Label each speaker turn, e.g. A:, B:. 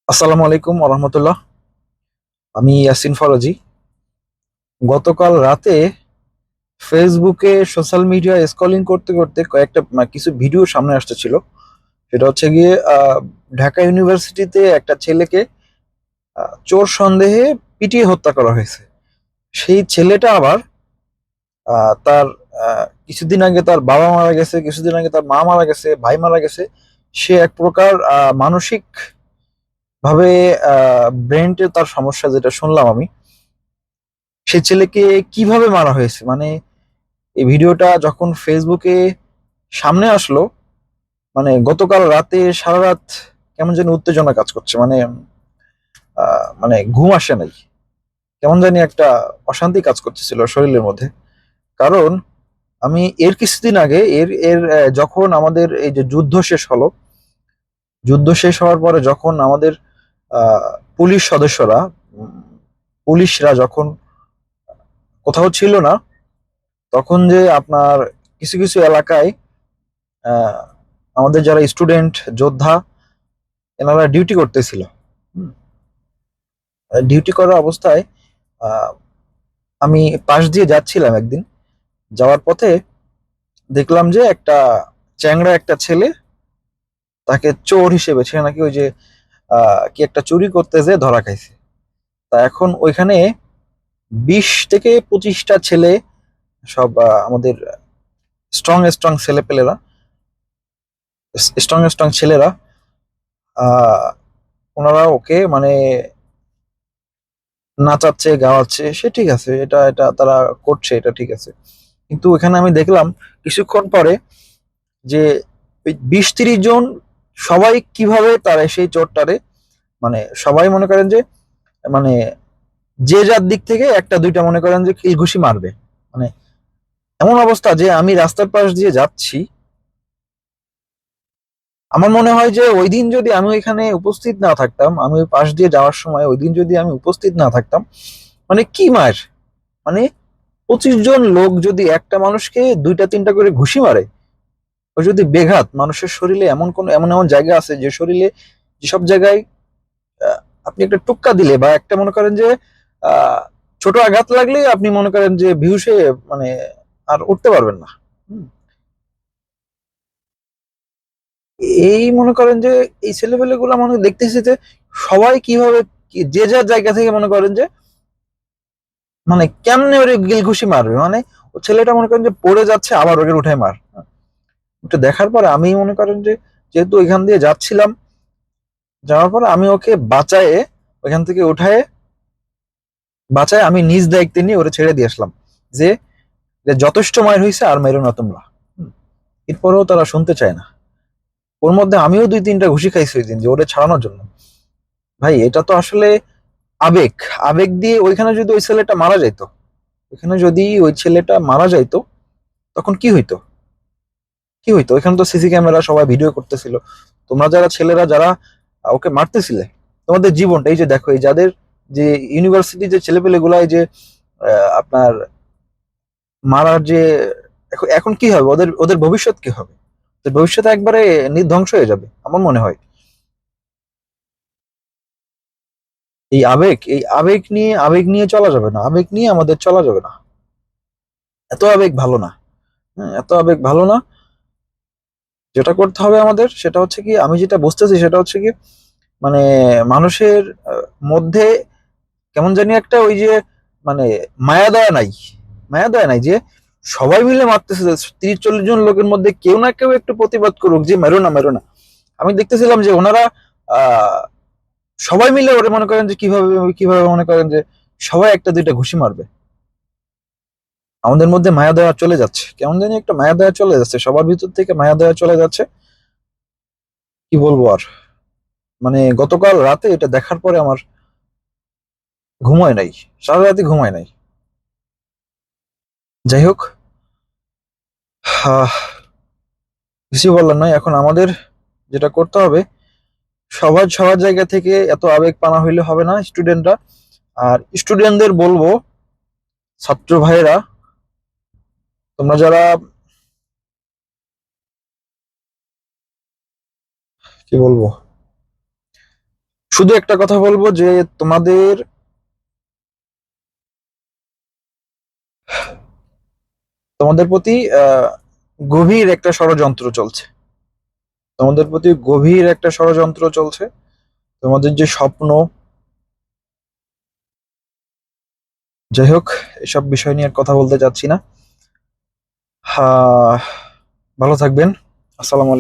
A: আসসালামু আলাইকুম রহমতুল্লাহ। আমি ইয়াসিন ফরাজি। গতকাল রাতে ফেসবুকে সোশ্যাল মিডিয়া স্ক্রলিং করতে করতে কয়েকটা কিছু ভিডিও সামনে আসতেছিল। সেটা হচ্ছে গিয়ে ঢাকা ইউনিভার্সিটিতে একটা ছেলেকে চোর সন্দেহে পিটিয়ে হত্যা করা হয়েছে। সেই ছেলেটা আবার তার কিছুদিন আগে তার বাবা মারা গেছে, কিছুদিন আগে তার মা মারা গেছে, ভাই মারা গেছে। সে এক প্রকার মানসিক ভাবে ব্রেনটে তার সমস্যা, যেটা শুনলাম আমি। সে ছেলেকে কিভাবে মারা হয়েছে, মানে এই ভিডিওটা যখন ফেসবুকে সামনে আসলো, মানে গতকাল রাতে সারা রাত কেমন যেন উত্তেজনা কাজ করছে। মানে ঘুম আসে নাই, কেমন জানি একটা অশান্তি কাজ করতেছিল শরীরের মধ্যে। কারণ আমি এর কিছুদিন আগে এর এর যখন আমাদের এই যে যুদ্ধ শেষ হলো, যুদ্ধ শেষ হওয়ার পরে যখন আমাদের আহ, পুলিশ সদস্যরা, উম, পুলিশরা যখন কোথাও ছিল না, তখন যে আপনার কিছু কিছু এলাকায় আহ, আমাদের যারা স্টুডেন্ট যোদ্ধা, এনারা ডিউটি করতেছিল। ডিউটি করা অবস্থায় আহ, আমি পাশ দিয়ে যাচ্ছিলাম একদিন। যাওয়ার পথে দেখলাম যে একটা চ্যাংড়া একটা ছেলে, তাকে চোর হিসেবে, সে নাকি ওই যে কি একটা চুরি করতে যেয়ে ধরা খাইছে। তা এখন ওইখানে 20 থেকে 25টা ছেলে, সব আমাদের স্ট্রং স্ট্রং ছেলে পেলেরা, স্ট্রং স্ট্রং ছেলেরা, আহ ওনারা ওকে মানে নাচাচ্ছে গাওয়াচ্ছে। সে ঠিক আছে, এটা এটা তারা করছে, এটা ঠিক আছে। কিন্তু এখানে আমি দেখলাম কিছুক্ষণ পরে যে 20-30 জন সবাই কিভাবে তারা সেই চোরটারে, মানে সবাই মনে করেন যে, মানে যে যার দিক থেকে একটা দুইটা মনে করেন যে কিল ঘুষি মারবে। মানে এমন অবস্থা যে আমি রাস্তার পাশ দিয়ে যাচ্ছি, আমার মনে হয় যে ওই দিন যদি আমি ওইখানে উপস্থিত না থাকতাম, আমি ওই পাশ দিয়ে যাওয়ার সময় ওই দিন যদি আমি উপস্থিত না থাকতাম, মানে কি মার, মানে 25 জন লোক যদি একটা মানুষকে দুইটা তিনটা করে ঘুষি মারে, ও যদি বেঘাত, মানুষের শরীরে এমন কোন এমন এমন জায়গা আছে যে শরীরে, যেসব জায়গায় আহ, আপনি একটা টুক্কা দিলে বা একটা মনে করেন যে আহ, ছোট আঘাত লাগলে আপনি মনে করেন যে ভিউসে, মানে আর উঠতে পারবেন না। হুম। এই মনে করেন যে এই ছেলেপেলে গুলা মনে দেখতেছি যে সবাই কিভাবে যে যার জায়গা থেকে মনে করেন যে, মানে কেমনে ওরে গিল ঘুষি মারবে, মানে ও ছেলেটা মনে করেন যে পড়ে যাচ্ছে, আবার ওকে উঠায় মার। এটা দেখার পরে আমি মনে করেন যে, যেহেতু ওইখান দিয়ে যাচ্ছিলাম, যাওয়ার পরে আমি ওকে বাঁচায়ে, ওইখান থেকে উঠায়ে বাঁচায় আমি নিজ দায়িত্বে নিয়ে ওরে ছেড়ে দিয়ে আসলাম। যে যে যথেষ্ট মায়ের হয়েছে, আর মেরো না তোমরা। হুম। এরপরেও তারা শুনতে চায় না। ওর মধ্যে আমিও 2-3টা ঘুষি খাইছি ওই দিন, যে ওরে ছাড়ানোর জন্য। ভাই এটা তো আসলে আবেগ। আবেগ দিয়ে ওইখানে যদি ওই ছেলেটা মারা যাইতো, ওইখানে যদি ওই ছেলেটা মারা যাইতো, তখন কি হইতো? কি হইতো? ওইখানে তো সিসি ক্যামেরা, সবাই ভিডিও করতেছিল। তোমরা যারা ছেলেরা যারা ওকে মারতেছিলে, তোমাদের জীবনটা, এই যে দেখো, এই যাদের যে ইউনিভার্সিটি যে ছেলেপেলে গুলা, এই যে আপনার মারার যে, এখন এখন কি হবে? ওদের ওদের ভবিষ্যৎ কি হবে? ওদের ভবিষ্যৎ একবারে নির্ধ্বংস হয়ে যাবে আমার মনে হয়। এই আবেগ নিয়ে চলা যাবে না, আবেগ নিয়ে আমাদের চলা যাবে না। এত আবেগ ভালো না। হ্যাঁ, এত আবেগ ভালো না। যেটা করতে হবে আমাদের সেটা হচ্ছে কি, আমি যেটা বুঝতেছি সেটা হচ্ছে কি, মানে মানুষের মধ্যে কেমন জানি একটা ওই যে, মানে মায়া দয়া নাই। মায়া দয়া নাই যে সবাই মিলে মারতেছে, 30-40 জন লোকের মধ্যে কেউ না কেউ একটু প্রতিবাদ করুক যে মেরো না, মেরো না। আমি দেখতেছিলাম যে ওনারা আহ সবাই মিলে ওরে মনে করেন যে কিভাবে কিভাবে মনে করেন যে সবাই একটা দুইটা ঘুষি মারবে। আমাদের মধ্যে মায়া দয়া চলে যাচ্ছে, কেমন জানি একটা মায়া দয়া চলে যাচ্ছে, সবার ভিতর থেকে মায়া দয়া চলে যাচ্ছে। কি বলবো আর, মানে গতকাল রাতে এটা দেখার পরে আমার ঘুমায় নাই, সারা রাতে ঘুমায় নাই। যাই হোক, আহ, কিছু বলার নয়। এখন আমাদের যেটা করতে হবে, সবার সবার জায়গা থেকে এত আবেগ পানা হইলে হবে না স্টুডেন্টরা। আর স্টুডেন্টদের বলবো, ছাত্র ভাইয়েরা, তোমরা যারা, কি বলবো, শুধু একটা কথা বলবো যে তোমাদের তোমাদের প্রতি গভীর একটা ষড়যন্ত্র চলছে। তোমাদের প্রতি গভীর একটা ষড়যন্ত্র চলছে। তোমাদের যে স্বপ্ন, যাই হোক, এসব বিষয় নিয়ে আর কথা বলতে চাচ্ছি না। হ্যাঁ, ভালো থাকবেন। আসসালামু আলাইকুম।